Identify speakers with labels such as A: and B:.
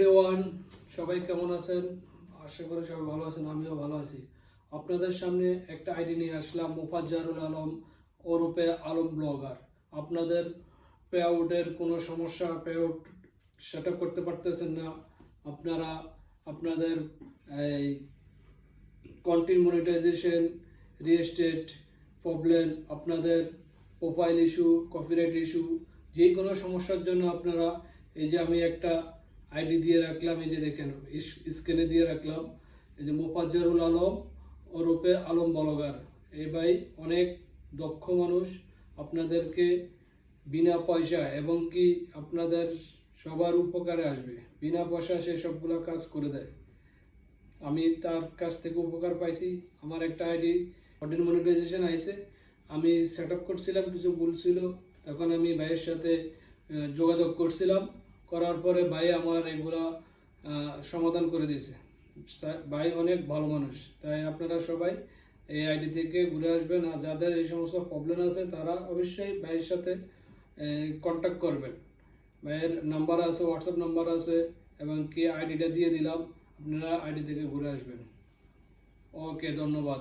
A: Everyone, সবাই কেমন আছেন? আশা করি সবাই ভালো আছেন। আমিও ভালো আছি। আপনাদের সামনে একটা আইডি নিয়ে আসলাম, মোফাজ্জলুল আলম ওরফে আলম ব্লগার। আপনাদের পে আউটের কোনো সমস্যা, পে আউট সেট আপ করতে পারতেছেন না, আপনারা আপনাদের এই কন্টেন্ট মনিটাইজেশন, রিএস্টেট প্রবলেম, আপনাদের প্রোফাইল ইস্যু, কপিরাইট ইস্যু, যে কোনো সমস্যার জন্য আপনারা এই যে আমি একটা আইডি দিয়ে রাখলাম, এই যে দেখেন স্ক্রিনে দিয়ে রাখলাম, এই যে মোফাজ্জলুল আলম ওরফে আলম ব্লগার। এই ভাই অনেক দক্ষ মানুষ, আপনাদেরকে বিনা পয়সা এবং কি আপনাদের সবার উপকারে আসবে, বিনা পয়সা সে সবগুলো কাজ করে দেয়। আমি তার কাছ থেকে উপকার পাইছি। আমার একটা আইডি কন্টেন্ট মনিটাইজেশন আইছে, আমি সেট আপ করছিলাম, কিছু ভুল ছিল, তখন আমি ভাইয়ের সাথে যোগাযোগ করছিলাম, করার পরে ভাই আমার এগুলা সমাধান করে দিয়েছে। ভাই অনেক ভালো মানুষ, তাই আপনারা সবাই এই আইডি থেকে ঘুরে আসবেন। আর যাদের এই সমস্ত প্রবলেম আছে তারা অবশ্যই ভাইয়ের সাথে কন্ট্যাক্ট করবেন। ভাইয়ের নাম্বার আছে, হোয়াটসঅ্যাপ নাম্বার আছে, এবং কি আইডিটা দিয়ে দিলাম, আপনারা আইডি থেকে ঘুরে আসবেন। ওকে, ধন্যবাদ।